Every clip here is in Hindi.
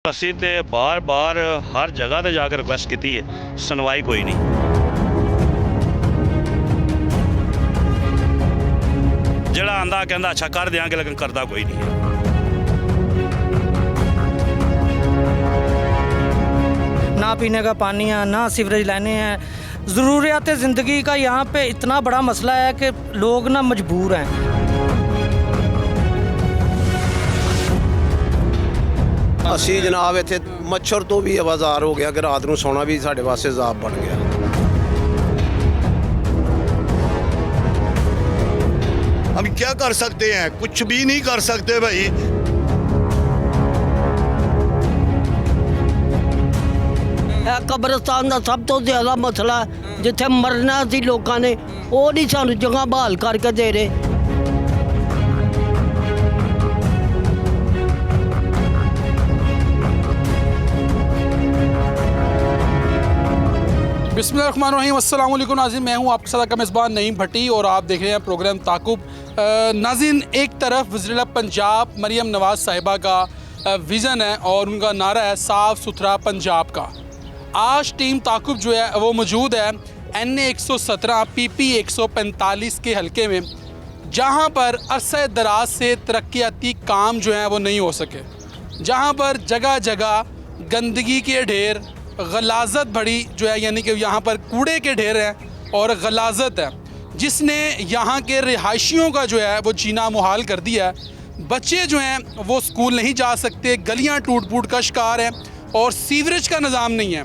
ਅਸੀਂ ਤੇ ਬਾਰ-ਬਾਰ ਹਰ ਜਗ੍ਹਾ ਤੇ ਜਾ ਕੇ ਰਿਕੁਐਸਟ ਕੀਤੀ ਹੈ, ਸੁਣਵਾਈ ਕੋਈ ਨਹੀਂ। ਜਿਹੜਾ ਆਂਦਾ ਕਹਿੰਦਾ ਅੱਛਾ ਕਰ ਦਿਆਂਗੇ, ਲੇਕਿਨ ਕਰਦਾ ਕੋਈ नहीं है। ना पीने का पानी है, ना सीवरेज लाइनें हैं। ज़रूरियात ज़िंदगी का यहाँ पे इतना बड़ा मसला है कि लोग ना मजबूर हैं। ਅਸੀਂ ਜਨਾਬ ਇੱਥੇ ਮੱਛਰ ਤੋਂ ਵੀ ਆਵਾਜ਼ਾਰ ਹੋ ਗਿਆ ਕਿ ਰਾਤ ਨੂੰ ਸੌਣਾ ਵੀ ਸਾਡੇ ਵਾਸਤੇ ਜ਼ਾਬ ਬਣ ਗਿਆ। हम क्या कर सकते हैं? कुछ भी नहीं कर सकते भाई। ਕਬਰਸਤਾਨ ਦਾ ਸਭ ਤੋਂ ਜ਼ਿਆਦਾ ਮਸਲਾ ਜਿੱਥੇ ਮਰਨਾ ਸੀ ਲੋਕਾਂ ਨੇ, ਉਹ ਨਹੀਂ ਸਾਨੂੰ ਜਗ੍ਹਾ ਬਹਾਲ ਕਰਕੇ ਦੇ ਰਹੇ। बिस्मिल्लाहिर्रहमानिर्रहीम, अस्सलाम वालेकुम नाज़रीन, मैं हूँ आपके साथ का मेज़बान नईम भट्टी और आप देख रहे हैं प्रोग्राम ताक़ुब। नाज़रीन, एक तरफ वज़ीर पंजाब मरियम नवाज़ साहिबा का विज़न है और उनका नारा है साफ़ सुथरा पंजाब का। आज टीम ताक़ुब जो है वो मौजूद है NA 117 PP 145 के हलके में, जहाँ पर अरसा दराज से तरक्याती काम जो है वो नहीं हो सके, जहाँ पर जगह जगह गंदगी के ढेर, गलाजत भरी जो है, यानी कि यहाँ पर कूड़े के ढेर हैं और गलाजत है, जिसने यहाँ के रिहायशियों का जो है वो जीना मुहाल कर दिया है। बच्चे जो हैं वो स्कूल नहीं जा सकते, गलियाँ टूट फूट का शिकार हैं और सीवरेज का निज़ाम नहीं है।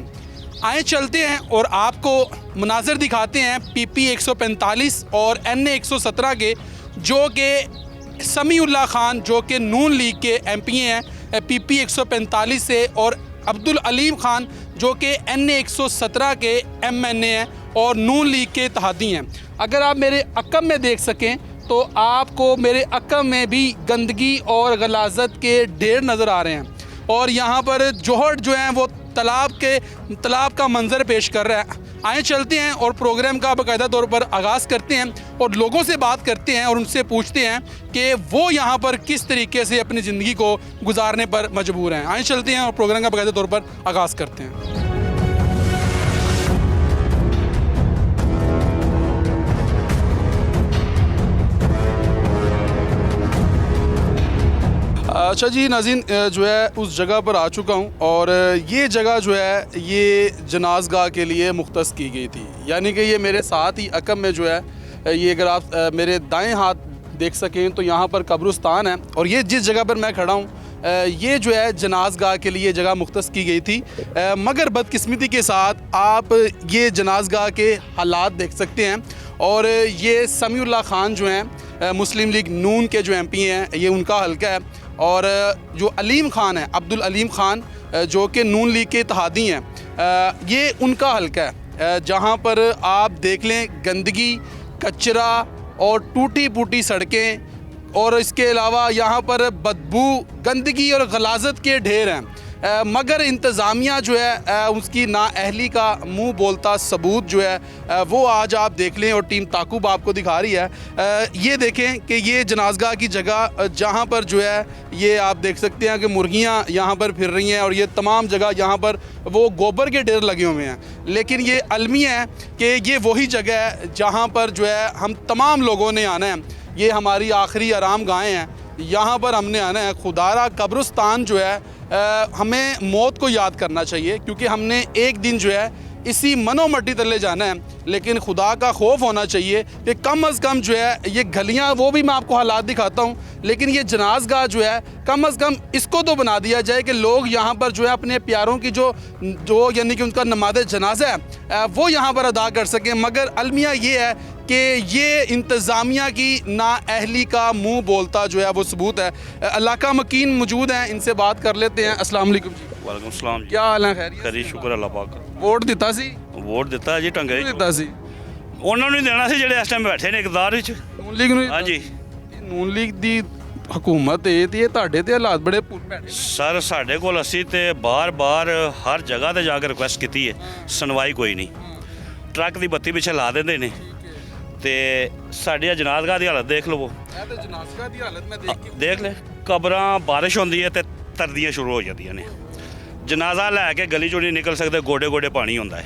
आए चलते हैं और आपको मनाज़र दिखाते हैं PP 145 और NA 117 के, जो कि समीउल्लाह खान जो कि नून लीग के MP हैं PP 145 से, और अब्दुल अलीम खान जो कि NA 117 के MNA हैं और नून लीग के इत्तेहादी हैं। अगर आप मेरे अकम में देख सकें तो आपको मेरे अकम में भी गंदगी और गलाजत के ढेर नज़र आ रहे हैं और यहाँ पर जोहर जो है वो तालाब का मंजर पेश कर रहा है। आए चलते हैं और प्रोग्राम का बाकायदा तौर पर आगाज़ करते हैं और लोगों से बात करते हैं और उनसे पूछते हैं कि वो यहाँ पर किस तरीके से अपनी ज़िंदगी को गुजारने पर मजबूर हैं। आए चलते हैं और प्रोग्राम का बाकायदा तौर पर आगाज़ करते हैं। अच्छा जी नाज़रीन, जो है उस जगह पर आ चुका हूँ और ये जगह जो है ये जनाज़गाह के लिए मुख्तस की गई थी, यानी कि ये मेरे साथ ही अकम में जो है ये, अगर आप मेरे दाएं हाथ देख सकें तो यहाँ पर कब्रिस्तान है और ये जिस जगह पर मैं खड़ा हूँ ये जो है जनाज़गाह के लिए जगह मुख्तस की गई थी। मगर बदकिस्मती के साथ आप ये जनाज़गाह के हालात देख सकते हैं और ये समीउल्लाह खान जो हैं मुस्लिम लीग नून के जो MP हैं, ये उनका हल्का है, और जो अलीम खान है, अब्दुल अलीम खान जो कि नून लीग के इत्तेहादी हैं, ये उनका हल्का है, जहाँ पर आप देख लें गंदगी, कचरा और टूटी फूटी सड़कें और इसके अलावा यहाँ पर बदबू, गंदगी और गलाजत के ढेर हैं। मगर इंतज़ामिया जो है उसकी नाअहली का मुंह बोलता सबूत जो है वो आज आप देख लें और टीम ताक़ुब आपको दिखा रही है। ये देखें कि ये जनाज़गाह की जगह जहाँ पर जो है ये आप देख सकते हैं कि मुर्गियाँ यहाँ पर फिर रही हैं और ये तमाम जगह यहाँ पर वो गोबर के ढेर लगे हुए हैं, लेकिन ये अलमिया है कि ये वही जगह है जहाँ पर जो है हम तमाम लोगों ने आना है। ये हमारी आखिरी आराम गाहें हैं, यहाँ पर हमने आना है। खुदारा कब्रिस्तान जो है हमें मौत को याद करना चाहिए, क्योंकि हमने एक दिन जो है इसी मनो मट्टी तले जाना है, लेकिन खुदा का खौफ होना चाहिए कि कम अज़ कम जो है ये गलियाँ, वो भी मैं आपको हालात दिखाता हूँ, लेकिन ये जनाज़गाह जो है कम अज़ कम इसको तो बना दिया जाए कि लोग यहाँ पर जो है अपने प्यारों की जो यानी कि उनका नमाज़ जनाजा है वो यहाँ पर अदा कर सकें। मगर अलमिया ये है कि ये इंतज़ामिया की नाअहली का मुंह बोलता जो है वो सबूत है। इलाका मकीन मौजूद हैं, इनसे बात कर लेते हैं। अस्सलाम वालेकुम जी। वालेकुम सलाम जी। क्या हाल है? खैरियत? करी शुक्र अल्लाह पाक। वोट दिता सी? वोट ਦਿੱਤਾ ਜੀ ਢੰਗੇ दिता सी? ਉਹਨਾਂ ਨੂੰ ਹੀ ਦੇਣਾ ਸੀ ਜਿਹੜੇ ਇਸ ਟਾਈਮ ਬੈਠੇ ਨੇ ਇਕਤਦਾਰ ਵਿੱਚ। ਨੂਨ ਲੀਗ ਨੂੰ? ਹਾਂਜੀ ਨੂਨ ਲੀਗ ਦੀ ਹਕੂਮਤ ਹੈ ਤੇ ਇਹ ਤੁਹਾਡੇ ਤੇ ਹਾਲਾਤ ਬੜੇ ਭੈੜੇ। ਸਰ ਸਾਡੇ ਕੋਲ ਅਸੀਂ ਤੇ ਬਾਰ-ਬਾਰ ਹਰ ਜਗ੍ਹਾ ਤੇ ਜਾ ਕੇ ਰਿਕੁਐਸਟ ਕੀਤੀ ਹੈ, ਸੁਣਵਾਈ ਕੋਈ ਨਹੀਂ। ਟਰੱਕ ਦੀ ਬੱਤੀ ਪਿੱਛੇ ਲਾ ਦਿੰਦੇ ਨੇ ਤੇ ਸਾਡੀ ਜਨਾਜ਼ਗਾਹ ਦੀ ਹਾਲਤ ਦੇਖ ਲਵੋ। ਇਹ ਤਾਂ ਜਨਾਜ਼ਗਾਹ ਦੀ ਹਾਲਤ ਮੈਂ ਦੇਖ ਕੇ ਦੇਖ ਲੈ, ਕਬਰਾਂ ਬਾਰਿਸ਼ ਹੁੰਦੀ ਹੈ ਤੇ ਤਰਦੀਆਂ ਸ਼ੁਰੂ ਹੋ ਜਾਂਦੀਆਂ ਨੇ। ਜਨਾਜ਼ਾ ਲੈ ਕੇ ਗਲੀ ਚੋਂ ਨਹੀਂ ਨਿਕਲ ਸਕਦੇ, ਗੋਡੇ ਗੋਡੇ ਪਾਣੀ ਹੁੰਦਾ ਹੈ।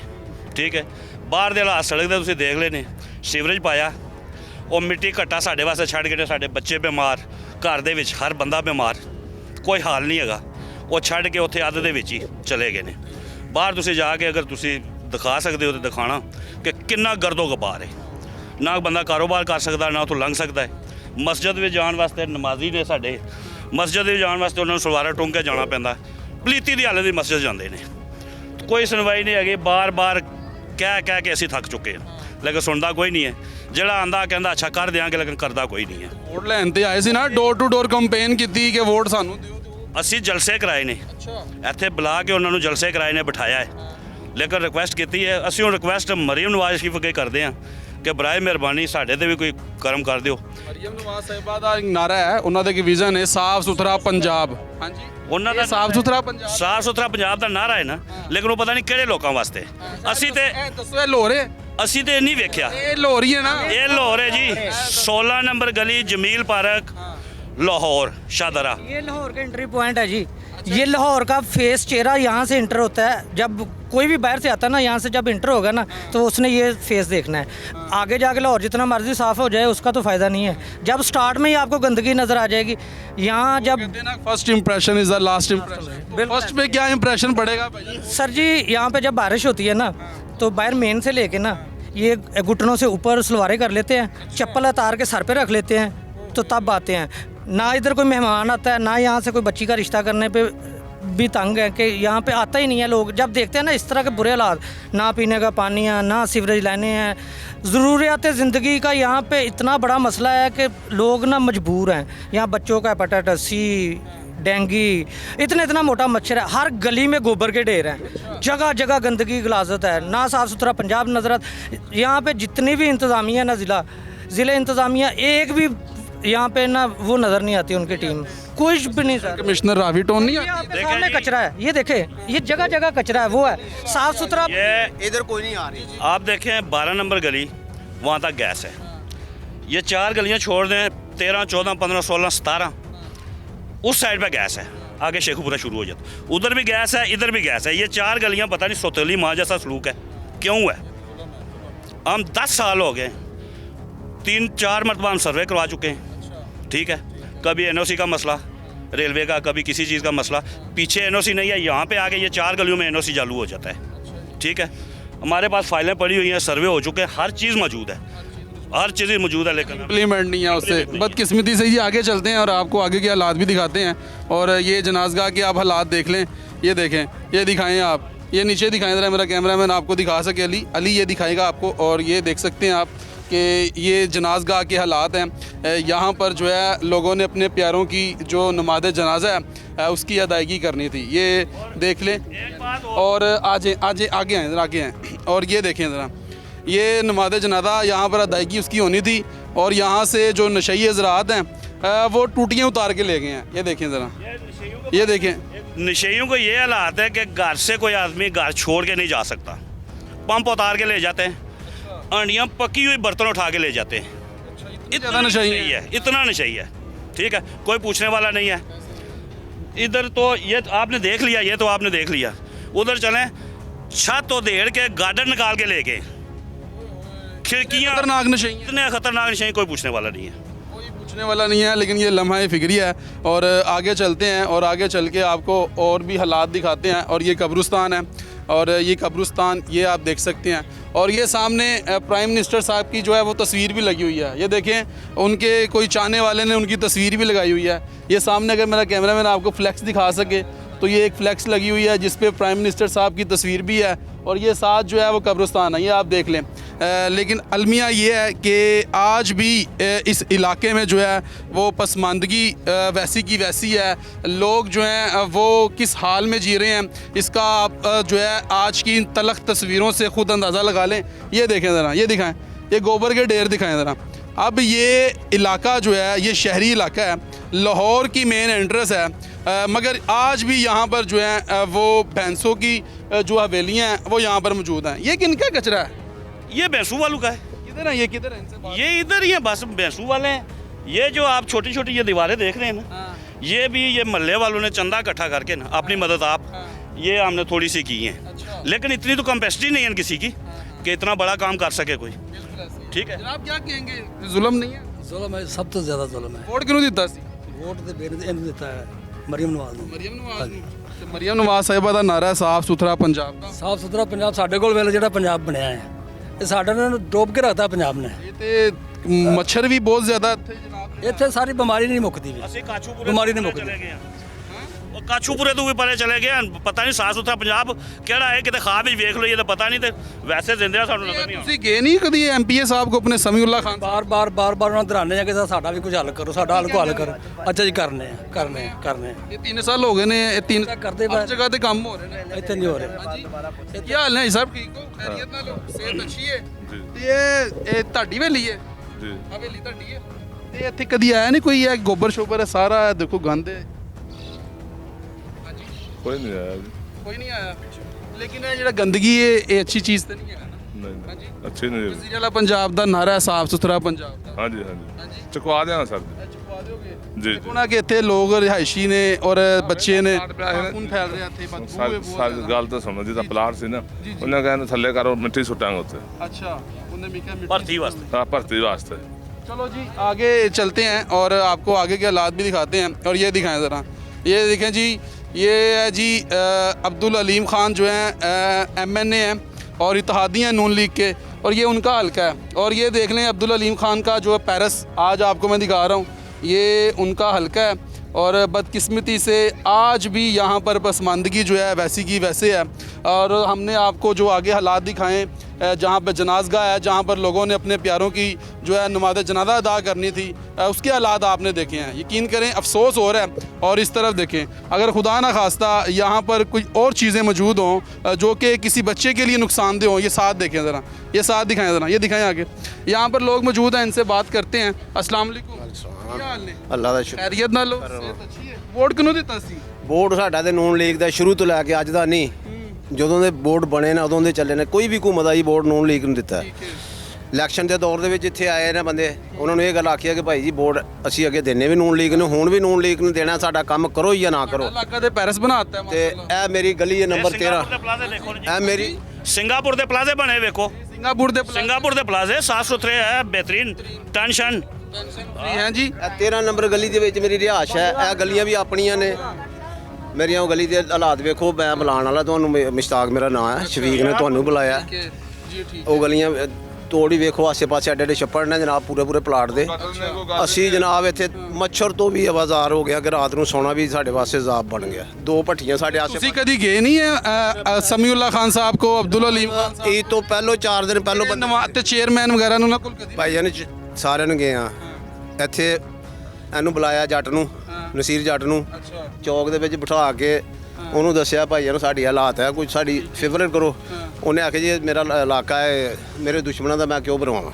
ਠੀਕ ਹੈ, ਬਾਹਰ ਦੇ ਹਾਲਾਤ ਸੜਕ ਦੇ ਤੁਸੀਂ ਦੇਖ ਲਏ ਨੇ। ਸੀਵਰੇਜ ਪਾਇਆ, ਉਹ ਮਿੱਟੀ ਘੱਟਾ ਸਾਡੇ ਵਾਸਤੇ ਛੱਡ ਕੇ, ਸਾਡੇ ਬੱਚੇ ਬਿਮਾਰ, ਘਰ ਦੇ ਵਿੱਚ ਹਰ ਬੰਦਾ ਬਿਮਾਰ, ਕੋਈ ਹਾਲ ਨਹੀਂ ਹੈਗਾ। ਉਹ ਛੱਡ ਕੇ ਉੱਥੇ ਅੱਧ ਦੇ ਵਿੱਚ ਹੀ ਚਲੇ ਗਏ ਨੇ। ਬਾਹਰ ਤੁਸੀਂ ਜਾ ਕੇ ਅਗਰ ਤੁਸੀਂ ਦਿਖਾ ਸਕਦੇ ਹੋ ਤਾਂ ਦਿਖਾਣਾ ਕਿ ਕਿੰਨਾ ਗਰਦੋ ਗਬਾਰ ਹੈ। ਨਾ ਬੰਦਾ ਕਾਰੋਬਾਰ ਕਰ ਸਕਦਾ, ਨਾ ਉੱਥੋਂ ਲੰਘ ਸਕਦਾ ਹੈ। ਮਸਜਿਦ ਵਿੱਚ ਜਾਣ ਵਾਸਤੇ ਨਮਾਜ਼ੀ ਨੇ ਸਾਡੇ, ਮਸਜਿਦ ਵਿੱਚ ਜਾਣ ਵਾਸਤੇ ਉਹਨਾਂ ਨੂੰ ਸਲਵਾਰਾਂ ਟੁੰਗ ਕੇ ਜਾਣਾ ਪੈਂਦਾ। ਪਲੀਤੀ ਦੀ ਹਾਲਤ ਦੀ ਮਸਜਿਦ ਜਾਂਦੇ ਨੇ, ਕੋਈ ਸੁਣਵਾਈ ਨਹੀਂ ਹੈਗੀ। ਬਾਰ-ਬਾਰ ਕਹਿ ਕੇ ਅਸੀਂ ਥੱਕ ਚੁੱਕੇ ਹਾਂ, ਲੇਕਿਨ ਸੁਣਦਾ ਕੋਈ ਨਹੀਂ ਹੈ। ਜਿਹੜਾ ਆਂਦਾ ਕਹਿੰਦਾ ਅੱਛਾ ਕਰ ਦਿਆਂਗੇ, ਲੇਕਿਨ ਕਰਦਾ ਕੋਈ ਨਹੀਂ ਹੈ। ਵੋਟ ਲੈਣ ਤੇ ਆਏ ਸੀ ਨਾ, ਡੋਰ ਟੂ ਡੋਰ ਕੰਪੇਨ ਕੀਤੀ ਕਿ ਵੋਟ ਸਾਨੂੰ ਦਿਓ। ਅਸੀਂ ਜਲਸੇ ਕਰਾਏ ਨੇ, ਇੱਥੇ ਬੁਲਾ ਕੇ ਉਹਨਾਂ ਨੂੰ ਜਲਸੇ ਕਰਾਏ ਨੇ, ਬਿਠਾਇਆ ਹੈ, ਲੇਕਿਨ ਰਿਕੁਐਸਟ ਕੀਤੀ ਹੈ। ਅਸੀਂ ਹੁਣ ਰਿਕੁਐਸਟ ਮਰੀਮ ਨਵਾਜ਼ ਸ਼ਰੀਫ ਅੱਗੇ ਕਰਦੇ ਹਾਂ ਕਿ ਬਰਾਏ ਮਿਹਰਬਾਨੀ ਸਾਡੇ ਤੇ ਵੀ ਕੋਈ ਕਰਮ ਕਰ ਦਿਓ। ਮਰੀਮ ਨਵਾਜ਼ ਸਾਹਿਬਾ ਦਾ ਇੱਕ ਨਾਰਾ ਹੈ, ਉਹਨਾਂ ਦਾ ਇੱਕ ਵਿਜ਼ਨ ਹੈ, ਸਾਫ਼ ਸੁਥਰਾ ਪੰਜਾਬ। ਹਾਂਜੀ, ਉਹਨਾਂ ਦਾ ਸਾਫ਼ ਸੁਥਰਾ ਪੰਜਾਬ, ਸਾਫ ਸੁਥਰਾ ਪੰਜਾਬ ਦਾ ਨਾਰਾ ਹੈ ਨਾ, ਲੇਕਿਨ ਉਹ ਪਤਾ ਨਹੀਂ ਕਿਹੜੇ ਲੋਕਾਂ ਵਾਸਤੇ। ਅਸੀਂ ਤੇ ਇਹ ਦੱਸੋ, ਇਹ ਲਾਹੌਰ ਹੈ? ਅਸੀਂ ਤੇ ਨਹੀਂ ਵੇਖਿਆ। ਇਹ ਲਾਹੌਰ ਹੀ ਹੈ ਨਾ? ਇਹ ਲਾਹੌਰ ਹੈ ਜੀ, 16 ਨੰਬਰ ਗਲੀ, जमील पार्क, लाहौर शाहदरा। ये लाहौर का एंट्री पॉइंट है जी। ये लाहौर का फेस चेहरा यहाँ से इंटर होता है। जब कोई भी बाहर से आता है ना, यहाँ से जब इंटर होगा ना, तो उसने ये फेस देखना है। आगे जाके लाहौर जितना मर्जी साफ़ हो जाए उसका तो फ़ायदा नहीं है। जब स्टार्ट में ही आपको गंदगी नज़र आ जाएगी, यहाँ जब first impression is the last impression. First पे क्या इंप्रेशन पड़ेगा भाई? सर जी, यहाँ पे जब बारिश होती है ना, तो बाहर मेन से लेके ना ये घुटनों से ऊपर सलवारें कर लेते हैं, चप्पल उतार के सर पे रख लेते हैं, तो तब आते हैं। ना इधर कोई मेहमान आता है, ना यहाँ से कोई बच्ची का रिश्ता करने पे भी तंग है कि यहाँ पे आता ही नहीं है। लोग जब देखते हैं ना इस तरह के बुरे हालात, ना पीने का पानी है, ना सीवरेज लाइनें हैं, ज़रूरियात ज़िंदगी का यहाँ पे इतना बड़ा मसला है कि लोग ना मजबूर हैं। यहाँ बच्चों का हेपेटाइटिस सी, डेंगू, इतना मोटा मच्छर है। हर गली में गोबर के ढेर हैं, जगह जगह गंदगी गिलाजत है, ना साफ़ सुथरा पंजाब नजर आता। यहाँ पे जितनी भी इंतज़ामिया है ना, ज़िला इंतज़ामिया, एक भी यहाँ पे ना वो नज़र नहीं आती उनकी टीम, कुछ भी नहीं सर। कमिश्नर रावी टोन नहीं आती? आपके सामने कचरा है, ये देखे, ये जगह जगह कचरा है, वो है साफ सुथरा। ये इधर कोई नहीं आ रही। आप देखें 12 नंबर गली, वहाँ तक गैस है। ये 4 गलियाँ छोड़ दें, 13, 14, 15, 16, 17, उस साइड पे गैस है। आगे शेखुपुरा शुरू हो जाता, उधर भी गैस है, इधर भी गैस है। ये 4 गलियाँ पता नहीं सौतेली माँ जैसा सलूक है, क्यों है? हम 10 साल हो गए, 3-4 मरतबा हम सर्वे करवा चुके हैं। ठीक है, कभी एनओसी का मसला रेलवे का, कभी किसी चीज़ का मसला, पीछे एनओसी नहीं है, यहाँ पे आके ये 4 गलियों में एनओसी चालू हो जाता है। ठीक है, हमारे पास फाइलें पड़ी हुई हैं, सर्वे हो चुके हैं, हर चीज़ मौजूद है, हर चीज़ मौजूद है, लेकिन इम्प्लीमेंट नहीं है उससे। बदकिस्मती से ये आगे चलते हैं और आपको आगे के हालात भी दिखाते हैं। और ये जनाजगाह के आप हालात देख लें, ये देखें, ये दिखाएं आप, ये नीचे दिखाएं ज़रा, मेरा कैमरामैन आपको दिखा सके। अली ये दिखाएगा आपको। और ये देख सकते हैं आप कि ये जनाजगाह के हालात हैं। यहाँ पर जो है लोगों ने अपने प्यारों की जो नमाज जनाजा है उसकी अदायगी करनी थी, ये देख लें। और आगे आए ज़रा, आगे हैं, और ये देखें ज़रा, ये नमाज जनाजा यहाँ पर अदायगी उसकी होनी थी। और यहाँ से जो नशई हज़रात हैं वो टूटियाँ उतार के ले गए हैं, ये देखें ज़रा, ये देखें। नशेइयों को ये हालात है कि घर से कोई आदमी घर छोड़ के नहीं जा सकता, पंप उतार के ले जाते हैं, आंडियाँ पकी हुई बर्तन उठा के ले जाते हैं। इतना नशई है, इतना नशई है। ठीक है, कोई पूछने वाला नहीं है। इधर तो ये आपने देख लिया, ये तो आपने देख लिया। उधर चलें, छत तो देड़ के गार्डन निकाल के ले गए, खिड़कियाँ, खतरनाक नशई, इतने खतरनाक नशे, कोई पूछने वाला नहीं है, कोई पूछने वाला नहीं है। लेकिन ये लम्हा फिक्री है। और आगे चलते हैं और आगे चल के आपको और भी हालात दिखाते हैं। और ये कब्रिस्तान है, और ये कब्रिस्तान ये आप देख सकते हैं। और ये सामने प्राइम मिनिस्टर साहब की जो है वो तस्वीर भी लगी हुई है, ये देखें, उनके कोई चाहने वाले ने उनकी तस्वीर भी लगाई हुई है। ये सामने अगर मेरा कैमरामैन आपको फ्लैक्स दिखा सके तो ये एक फ्लैक्स लगी हुई है जिस पे प्राइम मिनिस्टर साहब की तस्वीर भी है। और ये साथ जो है वो कब्रिस्तान है, ये आप देख लें। लेकिन अलमिया ये है कि आज भी इस इलाके में जो है वो पसमानदगी वैसी की वैसी है। लोग जो हैं वो किस हाल में जी रहे हैं इसका आप जो है आज की इन तलख तस्वीरों से ख़ुद अंदाज़ा लगा लें। ये देखें ज़रा, ये दिखाएं, ये गोबर के ढेर दिखाएं ज़रा। अब ये इलाका जो है ये शहरी इलाका है, लाहौर की मेन एंट्रेंस है, मगर आज भी यहाँ पर जो है वो भैंसों की जो हवेलियाँ हैं वो यहाँ पर मौजूद हैं। ये किनका कचरा है? ये भैंसू वालों का है। किधर है ये, किधर है? इनसे बात ये इधर ही है, बस भैंसू वाले हैं। ये जो आप छोटी छोटी ये दीवारें देख रहे हैं ना, ये भी ये मोहल्ले वालों ने चंदा इकट्ठा करके ना अपनी मदद आप ये हमने थोड़ी सी की है, लेकिन इतनी तो कैपेसिटी नहीं है किसी की कि इतना बड़ा काम कर सके कोई। ठीक है जनाब क्या कहेंगे, जुल्म नहीं है? जुल्म है, सब तो ज़्यादा जुल्म है। वोट किहਨੂੰ ਦਿੱਤਾ ਸੀ? वोट तो ਇਹਨੂੰ ਦਿੱਤਾ ਹੈ ਮਰੀਮ ਨਵਾਜ਼ ਨੂੰ। ਮਰੀਮ ਨਵਾਜ਼ ਨੂੰ। ਤੇ ਮਰੀਮ ਨਵਾਜ਼ ਸਾਹਿਬਾ ਦਾ ਨਾਰਾ ਸਾਫ਼ ਸੁਥਰਾ ਪੰਜਾਬ ਦਾ। ਸਾਫ ਸੁਥਰਾ ਪੰਜਾਬ ਸਾਡੇ ਕੋਲ ਵੇਲੇ ਜਿਹੜਾ ਪੰਜਾਬ ਬਣਿਆ ਹੈ ਇਹ ਸਾਡੇ ਨੂੰ ਡੋਬ ਕੇ ਰੱਖਦਾ ਪੰਜਾਬ ਨੇ। ਇਹ ਤੇ ਮੱਛਰ ਵੀ ਬਹੁਤ ਜ਼ਿਆਦਾ ਇੱਥੇ ਜਨਾਬ। ਇੱਥੇ ਸਾਰੀ ਬਿਮਾਰੀ ਨਹੀਂ ਮੁੱਕਦੀ ਵੀ। ਅਸੀਂ ਕਾਛੂਪੁਰੇ ਬਿਮਾਰੀ ਨਹੀਂ ਤੋਂ ਮੁੱਕਦੀ। ਚਲੇ ਗਏ ਹਾਂ। ਉਹ ਕਾਛੂਪੁਰੇ ਤੋਂ ਵੀ ਪਰੇ ਚਲੇ ਗਏ ਹਾਂ। ਪਤਾ ਨਹੀਂ ਸਾਫ ਸੁਥਰਾ ਪੰਜਾਬ ਕਿਹੜਾ ਹੈ, ਕਿਤੇ ਖਾਬ ਵਿੱਚ ਵੇਖ ਲਈਏ ਤਾਂ ਪਤਾ ਨਹੀਂ, ਤੇ ਵੈਸੇ ਜ਼ਿੰਦੇ ਆ ਸਾਨੂੰ ਨਜ਼ਰ ਨਹੀਂ ਆਉਂਦਾ। ਤੁਸੀਂ ਗਏ ਨਹੀਂ ਕਦੀ ਐਮਪੀਏ ਸਾਹਿਬ ਕੋ ਆਪਣੇ ਸਮੀਉल्ला ਖਾਨ? ਬਾਰ-ਬਾਰ ਉਹਨਾਂ ਦਰਾਨੇ ਆ ਕਿ ਸਾਡਾ ਵੀ ਕੁਝ ਹੱਲ ਕਰੋ, ਸਾਡਾ ਹੱਲ ਕੋ ਹੱਲ ਕਰੋ। ਅੱਛਾ ਜੀ ਕਰਨੇ ਆ। ਇਹ 3 ਸਾਲ ਹੋ ਗਏ ਨੇ, ਇਹ 3 ਕਰਦੇ ਹਰ ਜਗ੍ਹਾ ਤੇ ਕੰਮ ਹੋ ਰਹੇ ਨੇ। ਇੱਥੇ ਨਹੀਂ ਹੋ ਰਹੇ। ਕੀ ਹਾਲ ਹੈ ਸਭ? ਠੀਕ ਹੋ? ਖੈਰੀਅਤ ਨਾਲ ਹੋ? ਸਿਹਤ ਅੱਛੀ ਹੈ? ਤੇ ਇਹ ਤੁਹਾਡੀ ਹਵੇਲੀ ਹੈ? ਜੀ ਹਵੇਲੀ ਤੁਹਾਡੀ ਹੈ। ਤੇ ਇੱਥੇ ਕਦੀ ਆਇਆ ਨਹੀਂ ਕੋਈ? ਇਹ ਗੋਬਰ ਸ਼ੋਬਰ ਹੈ ਸਾਰਾ, ਦੇਖੋ ਗੰਦ ਹੈ। कोई नहीं आया अभी। ਕੋਈ ਨਹੀਂ ਆਇਆ। ਲੇਕਿਨ ਇਹ ਜਿਹੜਾ ਗੰਦਗੀ ਹੈ ਇਹ ਅੱਛੀ ਚੀਜ਼ ਤਾਂ ਨਹੀਂ ਹੈ ਨਾ। नहीं अच्छी नहीं ਵਜ਼ੀਰ ਵਾਲਾ ਪੰਜਾਬ ਦਾ ਨਾਰਾ ਹੈ ਸਾਫ਼ ਸੁਥਰਾ ਪੰਜਾਬ ਦਾ। हाँ जी चुकवा देना सर ਚੁਕਵਾ ਦਿਓਗੇ? जी ਉਹਨਾਂ ਕਿ ਇੱਥੇ ਲੋਕ ਰਿਹਾਇਸ਼ੀ ਨੇ ਔਰ ਬੱਚੇ ਨੇ, ਖੂਨ ਫੈਲ ਰਿਹਾ ਇੱਥੇ, ਬਦਬੂ ਹੈ ਬਹੁਤ सारी ਜ਼ਿਆਦਾ। गल तो सुनो जिदा प्लाट सी ना उन्हें कहना थल्ले करो मिट्टी सुटांगे उत्ते। अच्छा उन्हें मिका भर्ती वास्ते। हाँ भर्ती वास्ते। चलो जी आगे चलते हैं और आपको आगे के हालात भी दिखाते हैं। और ये दिखाएं ज़रा, ये देखें जी, ये है जी अब्दुल अलीम ख़ान जो हैं MNA हैं और इत्तेहादी हैं नून लीग के, और ये उनका हल्का है। और ये देख लें अब्दुल अलीम ख़ान का जो है पैरस आज आपको मैं दिखा रहा हूँ, ये उनका हल्का है। और बदकिस्मती से आज भी यहाँ पर पसमानदगी जो है वैसी की वैसे है। और हमने आपको जो आगे हालात दिखाएं जहाँ पर जनाज़गाह है, जहाँ पर लोगों ने अपने प्यारों की जो है नमाज़ जनाज़ा अदा करनी थी, उसके हालात आपने देखे हैं। यकीन करें अफसोस हो रहा है। और इस तरफ देखें, अगर खुदा न खास्ता यहाँ पर कोई और चीज़ें मौजूद हों जो कि किसी बच्चे के लिए नुकसानदेह हों, ये साथ देखें ज़रा, ये साथ दिखाएं ज़रा, ये दिखाएं आगे। यहाँ पर लोग मौजूद हैं, इनसे बात करते हैं। अस्सलाम वालेकुम। ਕੀ ਹਾਲ ਨੇ? ਅੱਲਾ ਦਾ ਸ਼ੁਕਰ। ਖੈਰੀਅਤ ਨਾਲ ਹੋ? ਸਿਹਤ ਅੱਛੀ ਹੈ। ਵੋਟ ਕਿਹਨੂੰ ਦਿੱਤਾ ਸੀ? ਬੋਰਡ ਸਾਡਾ ਤੇ ਨੂਨ ਲੀਗ ਦਾ ਸ਼ੁਰੂ ਤੋਂ ਲੈ ਕੇ ਅੱਜ ਦਾ ਨਹੀਂ, ਜਦੋਂ ਦੇ ਬੋਰਡ ਬਣੇ ਨੇ ਉਦੋਂ ਦੇ ਚੱਲੇ ਨੇ। ਕੋਈ ਵੀ ਹੁਕੂਮਤ ਆਈ ਬੋਰਡ ਨੂਨ ਲੀਗ ਨੂੰ ਦਿੱਤਾ। ਇਲੈਕਸ਼ਨ ਦੇ ਦੌਰ ਦੇ ਵਿੱਚ ਇੱਥੇ ਆਏ ਨੇ ਬੰਦੇ, ਉਹਨਾਂ ਨੂੰ ਇਹ ਗੱਲ ਆਖੀ ਹੈ ਕਿ ਭਾਈ ਜੀ ਬੋਰਡ ਅਸੀਂ ਅੱਗੇ ਦੇਣੇ ਵੀ ਨੂਨ ਲੀਗ ਨੂੰ, ਹੁਣ ਵੀ ਨੂਨ ਲੀਗ ਨੂੰ ਦੇਣਾ, ਸਾਡਾ ਕੰਮ ਕਰੋ ਜਾਂ ਨਾ ਕਰੋ। ਇਲਾਕਾ ਦੇ ਪੈਰਸ ਬਣਾਤਾ ਹੈ ਤੇ ਮਾਸ਼ਾਅੱਲਾ। ਇਹ ਮੇਰੀ ਗਲੀ ਹੈ ਨੰਬਰ 13। ਸਿੰਗਾਪੁਰ ਦੇ ਪਲਾਜ਼ੇ ਦੇਖੋ ਜੀ। ਇਹ ਮੇਰੀ ਸਿੰਗਾਪੁਰ ਦੇ ਪਲਾਜ਼ੇ ਬਣੇ ਵੇਖੋ। ਸਿੰਗਾਪੁਰ ਦੇ ਸਿੰਗਾਪੁਰ ਦੇ ਪਲਾਜ਼ੇ ਸਾਫ ਸੁਥਰੇ ਹੈ, बेहतरीन ਟੈਨਸ਼ਨ ਹੈ ਜੀ। ਇਹ 13 ਨੰਬਰ ਗਲੀ ਦੇ ਵਿੱਚ ਮੇਰੀ ਰਿਹਾਇਸ਼ ਹੈ। ਇਹ ਗਲੀਆਂ ਵੀ ਆਪਣੀਆਂ ਨੇ ਮੇਰੀਆਂ। ਉਹ ਗਲੀ ਦੇ ਹਾਲਾਤ ਵੇਖੋ। ਮੈਂ ਬੁਲਾਉਣ ਵਾਲਾ ਤੁਹਾਨੂੰ, ਮੁਸ਼ਤਾਕ ਮੇਰਾ ਨਾਮ ਹੈ, ਸ਼ਫੀਕ ਨੇ ਤੁਹਾਨੂੰ ਬੁਲਾਇਆ। ਜੀ ਠੀਕ। ਉਹ ਗਲੀਆਂ ਤੋੜ ਹੀ ਵੇਖੋ, ਆਸੇ ਪਾਸੇ ਐਡੇ ਐਡੇ ਛੱਪੜ ਨੇ ਜਨਾਬ, ਪੂਰੇ ਪਲਾਟ ਦੇ। ਅਸੀਂ ਜਨਾਬ ਇੱਥੇ ਮੱਛਰ ਤੋਂ ਵੀ ਆਵਾਜ਼ਾਰ ਹੋ ਗਿਆ ਕਿ ਰਾਤ ਨੂੰ ਸੌਣਾ ਵੀ ਸਾਡੇ ਵਾਸਤੇ ਅਜ਼ਾਬ ਬਣ ਗਿਆ। 2 ਭੱਠੀਆਂ ਸਾਡੇ ਆਸੇ ਤੁਸੀਂ ਕਦੀ ਗਏ ਨਹੀਂ ਹੈ ਸਮੀਉल्ला ਖਾਨ ਸਾਹਿਬ ਕੋ, ਅਬਦੁਲ ਅਲੀਮ ਖਾਨ ਸਾਹਿਬ ਇਹ ਤੋਂ ਪਹਿਲੋਂ 4 ਦਿਨ ਪਹਿਲੋਂ ਤੇ ਚੇਅਰਮੈਨ ਵਗੈਰਾ ਨੂੰ ਨਾ ਕੋਲ ਕਦੀ? ਭਾਈਆਂ ਨੇ ਸਾਰਿਆਂ ਨੂੰ ਗਏ ਆ। ਇੱਥੇ ਇਹਨੂੰ ਬੁਲਾਇਆ ਜੱਟ ਨੂੰ, ਨਸੀਰ ਜੱਟ ਨੂੰ, ਚੌਕ ਦੇ ਵਿੱਚ ਬਿਠਾ ਕੇ ਉਹਨੂੰ ਦੱਸਿਆ ਭਾਈਆਂ ਨੂੰ ਸਾਡੀ ਹਾਲਾਤ ਹੈ, ਕੁਝ ਸਾਡੀ ਫੇਵਰੇਟ ਕਰੋ। ਉਹਨੇ ਆਖਿਆ ਜੀ ਮੇਰਾ ਇਲਾਕਾ ਹੈ, ਮੇਰੇ ਦੁਸ਼ਮਣਾਂ ਦਾ ਮੈਂ ਕਿਉਂ ਬਣਵਾਵਾਂ।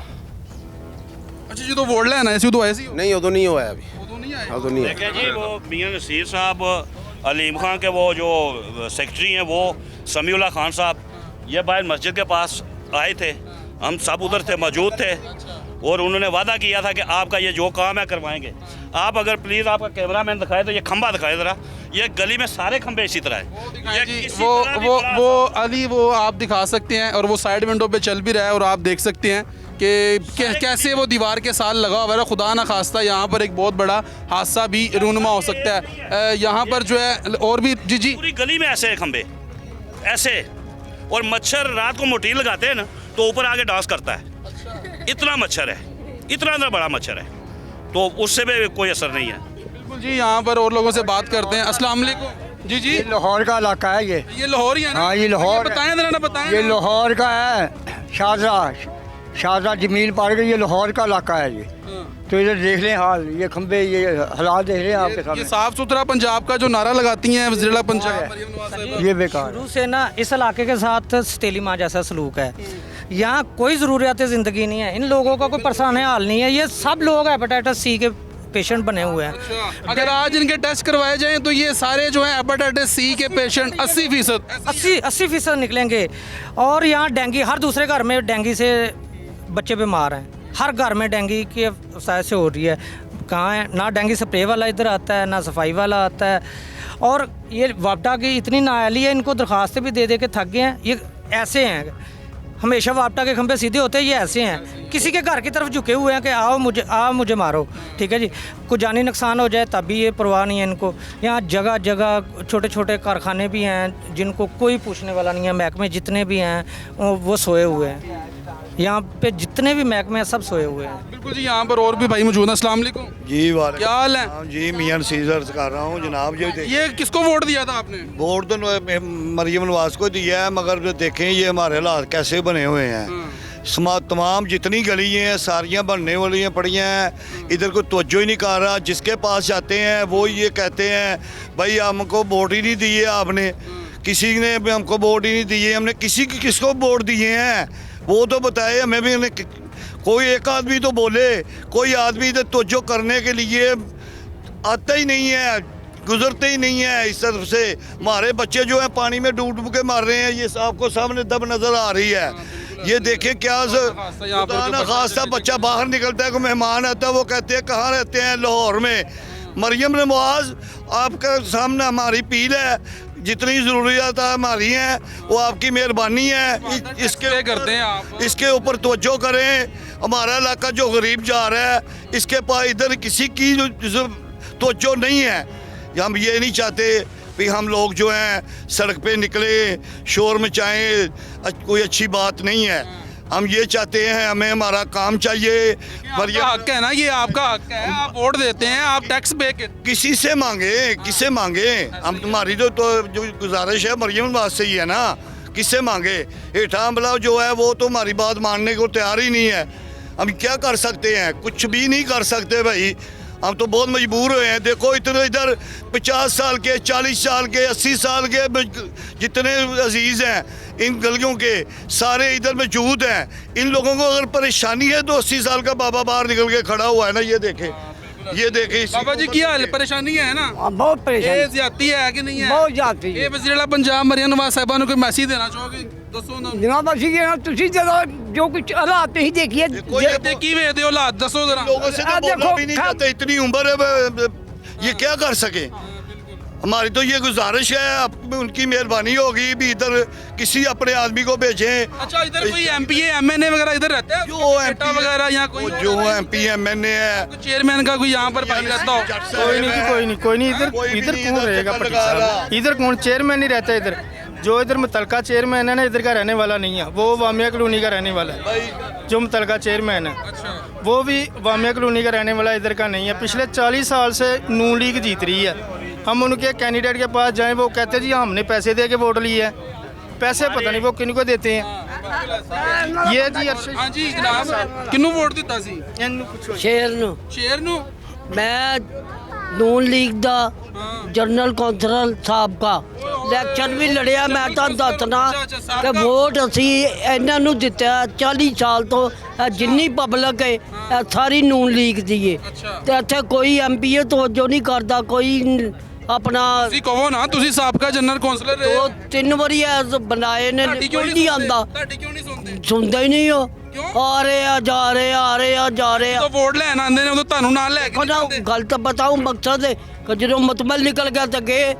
ਅੱਛਾ ਜਦੋਂ ਵੋਟ ਲੈਣ ਆਏ ਸੀ ਉਦੋਂ ਆਏ ਸੀ? ਨਹੀਂ ਉਦੋਂ ਨਹੀਂ ਹੋਇਆ ਅਭੀ, ਉਦੋਂ नहीं आए। उਦੋਂ नहीं देखिए जी, वो मियां नसीर साहब, अलीम खान के वो जो सेक्रेटरी हैं, वो समीउल्लाह खान साहब, ये बाहर मस्जिद के पास आए थे। हम सब उधर थे, मौजूद थे, और उन्होंने वादा किया था कि आपका ये जो काम है करवाएंगे। आप अगर प्लीज़ आपका कैमरामैन दिखाए तो ये खंबा दिखाए ज़रा। ये गली में सारे खंबे इसी तरह है। ये जी किसी तरह भी बड़ा वो अली वो आप दिखा सकते हैं, और वो साइड विंडो पे चल भी रहा है, और आप देख सकते हैं कि कैसे वो दीवार के साथ लगा हुआ है। खुदा ना खास्ता यहाँ पर एक बहुत बड़ा हादसा भी रूनुमा हो सकता है। यहाँ पर जो है और भी जी पूरी गली में ऐसे खंबे ऐसे, और मच्छर रात को मोटीन लगाते हैं ना तो ऊपर आके डांस करता है। इतना मच्छर है, इतना बड़ा मच्छर है, तो उससे भी कोई असर नहीं है। बिल्कुल जी। यहाँ पर और लोगों से बात करते हैं। अस्सलाम वालेकुम। जी जी, लाहौर का इलाका है ये लाहौर ही है ना? हाँ, ये लाहौर बताएं जरा ना, बताएं ये ना। लाहौर का है। शाहजहा जमील पार्क, ये लाहौर का इलाका है ये। तो इधर देख लें हाल, ये खंबे, ये हालात देख रहे हैं आपके ये सामने। साफ सुथरा पंजाब का जो नारा लगाती हैं वज़ीर पंजाब मरियम नवाज़ साहिबा, ये बेकार है। शुरू से ना इस इलाके के साथ सतीली माँ जैसा सलूक है। यहाँ कोई ज़रूरियात ज़िंदगी नहीं है, इन लोगों का कोई परेशान हाल नहीं है। ये सब लोग हेपेटाइटिस सी के पेशेंट बने हुए हैं। अच्छा, अगर आज इनके टेस्ट करवाए जाएं तो ये सारे जो है हेपेटाइटिस सी के पेशेंट 80% 80% निकलेंगे। और यहाँ डेंगू, हर दूसरे घर में डेंगू से बच्चे बीमार हैं। हर घर में डेंगू की वजह से हो रही है। कहाँ है, ना डेंगू स्प्रे वाला इधर आता है, ना सफाई वाला आता है। और ये वापडा की इतनी नायाली है, इनको दरख्वास्तें भी दे दे के थक गए हैं। ये ऐसे हैं, हमेशा वापटा के खंभे सीधे होते हैं, ये ऐसे हैं, किसी के घर की तरफ झुके हुए हैं कि आओ मुझे मारो। ठीक है जी, कुछ जानी नुकसान हो जाए तब भी ये परवाह नहीं है इनको। यहाँ जगह जगह छोटे छोटे कारखाने भी हैं जिनको कोई पूछने वाला नहीं है। महकमे जितने भी हैं वो सोए हुए हैं, यहाँ पे जितने भी महकमे हैं सब सोए हुए हैं। बिल्कुल जी, यहाँ पर और भी भाई मौजूद हैं। अस्सलाम वालेकुम जी वाले क्या हाल है? जी मियां सीजर कर रहा हूँ जनाब। ये किसको वोट दिया था आपने? वोट तो मरियम नवाज को दिया है, मगर जो देखें ये हमारे हालात कैसे बने हुए हैं। तमाम जितनी गली हैं सारियां बनने वाली हैं पड़ी हैं, इधर कोई तवज्जो ही नहीं कर रहा। जिसके पास जाते हैं वो ये कहते हैं भाई हमको वोट ही नहीं दिए आपने, किसी ने भी हमको वोट ही नहीं दिए। हमने किसको वोट दिए हैं वो तो बताए हमें भी। कोई एक आदमी तो बोले, कोई आदमी इधर तवज्जो करने के लिए आता ही नहीं है, गुजरते ही नहीं है इस तरफ से। हमारे बच्चे जो हैं पानी में डूब डूब के मार रहे हैं, ये आपको सामने दब नज़र आ रही है। ये देखें क्या ना खासा बच्चा बाहर निकलता है, कोई मेहमान आता है, वो कहते हैं कहाँ रहते हैं, लाहौर में। मरियम नवाज आपका सामने हमारी अपील है, जितनी ज़रूरियात हमारी हैं वो आपकी मेहरबानी है। इसके करते हैं आप, इसके ऊपर तवज्जो करें। हमारा इलाका जो गरीब जा रहा है, इसके पास इधर किसी की तवज्जो नहीं है। हम ये नहीं चाहते कि हम लोग जो हैं सड़क पे निकले शोर मचाएं, कोई अच्छी बात नहीं है। हम ये चाहते हैं हमें हमारा काम चाहिए। पर ये हक है ना, ये आपका हक है, आप वोट देते हैं, आप टैक्स पे किसी से मांगे, किससे मांगे? हम तुम्हारी जो गुजारिश है मरियम नवाज से ही है ना, किससे मांगे? हेठा अमला जो है वो तो हमारी बात मानने को तैयार ही नहीं है। हम क्या कर सकते हैं? कुछ भी नहीं कर सकते भाई, हम तो बहुत मजबूर हुए हैं। देखो इतने इधर 50 साल के, 40 साल के, 80 साल के जितने अजीज़ हैं इन गलियों के सारे इधर मौजूद हैं। इन लोगों को अगर परेशानी है तो 80 साल का बाबा बाहर निकल के खड़ा हुआ है ना, ये देखें, ये देखें। बाबा जी क्या हाल, परेशानी है ना? बहुत परेशानी, ये ज्यादती है कि नहीं है? बहुत जाती ये वज़ीर-ए-आला पंजाब मरियम नवाज साहिबा ने कोई मैसेज देना चाहोगे? दसो ना जनाब। ਅਸੀਂ कहना ਤੁਸੀਂ जरा जो कुछ हालात नहीं देखिए। देखी वे दे हालात दसो जरा। लोगों से तो बोलना भी नहीं चाहते, इतनी उम्र है, ये क्या कर सके? हमारी तो ये गुजारिश है, आप उनकी मेहरबानी होगी भी इधर किसी अपने आदमी को भेजें। अच्छा, इधर कोई एमपीए एमएनए वगैरह इधर रहता है? जो एमपी वगैरह यहाँ कोई जो एमपी एमएनए है, चेयरमैन का कोई यहाँ पर भाई रहता हो? कोई नहीं जी, कोई नहीं। इधर कौन रहेगा पट्टी साहब? इधर कौन चेयरमैन नहीं रहता इधर। जो इधर मुतलका चेयरमैन है ना, इधर का रहने वाला नहीं है, वो वामिया कॉलोनी का रहने वाला है। जो मुतलका चेयरमैन है वो भी वामिया कॉलोनी का रहने वाला इधर का नहीं है। पिछले 40 साल से नून लीग जीत रही है। हम उनके कैंडिडेट के पास जाएं, वो कहते हैं जी हमने पैसे दे के वोट लिए हैं। पैसे पता नहीं वो किन को देते हैं। ये जी हाँ जी जनाब, किन्नू वोट दिता सी? शेर नू मैं ਨੂਨ ਲੀਗ ਦਾ ਜਨਰਲ ਕੌਂਸਲਰ ਸਾਬਕਾ ਇਲੈਕਸ਼ਨ ਵੀ ਲੜਿਆ। ਮੈਂ ਤਾਂ ਦੱਸਣਾ ਕਿ ਵੋਟ ਅਸੀਂ ਇਹਨਾਂ ਨੂੰ ਦਿੱਤਾ 40 ਸਾਲ ਤੋਂ। ਜਿੰਨੀ ਪਬਲਿਕ ਹੈ ਇਹ ਸਾਰੀ ਨੂਨ ਲੀਗ ਦੀ ਹੈ ਤੇ ਇੱਥੇ ਕੋਈ ਐਮਪੀਏ ਤਵੱਜੋ ਨਹੀਂ ਕਰਦਾ, ਕੋਈ ਆਪਣਾ। ਤੁਸੀਂ ਕਹੋ ਨਾ, ਤੁਸੀਂ ਸਾਬਕਾ ਜਨਰਲ ਕੌਂਸਲਰ ਰਹੇ ਹੋ। 3 ਵਾਰੀ ਐਸ ਬਣਾਏ ਨੇ, ਕੋਈ ਨਹੀਂ ਆਉਂਦਾ। ਤੁਹਾਡੀ ਕਿਉਂ ਨਹੀਂ ਸੁਣਦੇ? ਸੁਣਦਾ ਹੀ ਨਹੀਂ ਉਹ। ਆ ਰਹੇ ਆ ਜਾ ਰਹੇ ਆ ਰਹੇ ਆ ਜਾ ਰਹੇ ਆ। ਜਦੋਂ ਵੋਟ ਲੈਣ ਆਉਂਦੇ ਨੇ ਉਦੋਂ ਤੁਹਾਨੂੰ ਨਾਲ ਲੈ ਕੇ ਨਾ ਗੱਲ ਤਾਂ ਬਤਾਉ ਮਕਸਦ ਹੈ ਕਿ ਜਦੋਂ ਮੁਤਮਲ ਨਿਕਲ ਗਿਆ ਤਾਂ ਗਏ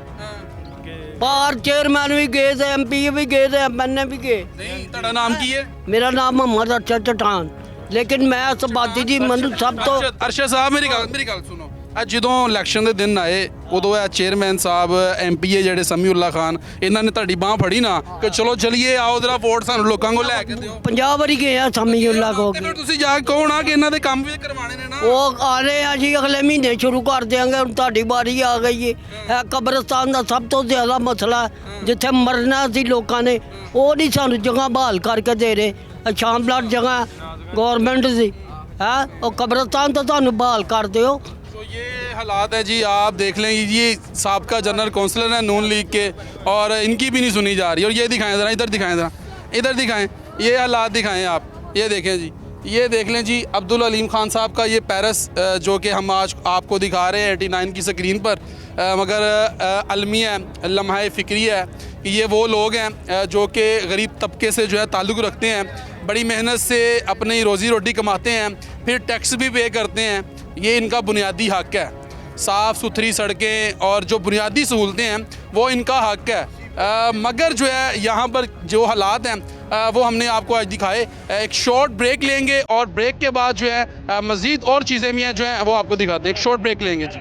ਬਾਹਰ। ਚੇਅਰਮੈਨ ਵੀ ਗਏ ਤੇ ਐਮਪੀ ਵੀ ਗਏ ਤੇ ਐਮਐਨਏ ਵੀ ਗਏ। ਨਹੀਂ, ਤੁਹਾਡਾ ਨਾਮ ਕੀ ਹੈ? ਮੇਰਾ ਨਾਮ ਮੁਹੰਮਦ ਅਰਸ਼ਦ ਚਟਾਨ। ਲੇਕਿਨ ਮੈਂ ਇਸ ਬਾਦੀ ਜੀ ਮੈਨੂੰ ਸਭ ਤੋਂ ਅਰਸ਼ਦ ਸਾਹਿਬ ਮੇਰੀ ਗੱਲ ਸੁਣੋ। ਜਦੋਂ ਇਲੈਕਸ਼ਨ ਦੇ ਦਿਨ ਆਏ ਉਦੋਂ ਇਹ ਚੇਅਰਮੈਨ ਸਾਹਿਬ ਐਮਪੀਏ ਜਿਹੜੇ ਸਮੀਉੱਲਾ ਖਾਨ ਇਹਨਾਂ ਨੇ ਤੁਹਾਡੀ ਬਾਹ ਫੜੀ ਨਾ ਕਿ ਚਲੋ ਚਲੀਏ ਆਓ ਜਰਾ ਵੋਟ ਸਾਨੂੰ ਲੋਕਾਂ ਕੋਲ ਲੈ ਕੇ ਦਿਓ। 50 ਵਾਰੀ ਗਏ ਆ ਸਮੀਉੱਲਾ ਕੋ। ਫਿਰ ਤੁਸੀਂ ਜਾ ਕੇ ਕਹੋ ਨਾ ਕਿ ਇਹਨਾਂ ਦੇ ਕੰਮ ਵੀ ਕਰਵਾਣੇ ਨੇ ਨਾ। ਉਹ ਆ ਰਹੇ ਆ ਜੀ, ਅਗਲੇ ਮਹੀਨੇ ਸ਼ੁਰੂ ਕਰ ਦਿਆਂਗੇ। ਹੁਣ ਤੁਹਾਡੀ ਵਾਰੀ ਆ ਗਈ ਹੈ। ਇਹ ਕਬਰਸਤਾਨ ਦਾ ਸਭ ਤੋਂ ਜ਼ਿਆਦਾ ਮਸਲਾ, ਜਿੱਥੇ ਮਰਨਾ ਸੀ ਲੋਕਾਂ ਨੇ, ਉਹ ਨਹੀਂ ਸਾਨੂੰ ਜਗ੍ਹਾ ਬਹਾਲ ਕਰਕੇ ਦੇ ਰਹੇ। ਸ਼ਾਮਲਾਟ ਜਗ੍ਹਾ ਗੌਰमेंट ਦੀ है, और कब्रिस्तान तो थानू बहाल कर दो। तो ये हालात है जी, आप देख लें, ये साबका जनरल कौंसलर हैं नून लीग के और इनकी भी नहीं सुनी जा रही। और ये दिखाएं ज़रा, इधर दिखाएं ज़रा, इधर दिखाएं, ये हालात दिखाएं आप, ये देखें जी, ये देख लें जी अब्दुल अलीम खान साहब का ये पैरस जो कि हम आज आपको दिखा रहे हैं 89 की स्क्रीन पर, मगर अलमिया लम्हा फ़िक्री है कि ये वो लोग हैं जो कि गरीब तबके से जो है ताल्लुक़ रखते हैं, बड़ी मेहनत से अपनी रोज़ी रोटी कमाते हैं, फिर टैक्स भी पे करते हैं, ये इनका बुनियादी हक है। साफ़ सुथरी सड़कें और जो बुनियादी सहूलतें हैं वो इनका हक है। मगर जो है यहाँ पर जो हालात हैं वो हमने आपको आज दिखाए। एक शॉर्ट ब्रेक लेंगे और ब्रेक के बाद जो है मज़ीद और चीज़ें भी हैं जो हैं वो आपको दिखाते हैं। एक शॉर्ट ब्रेक लेंगे जी।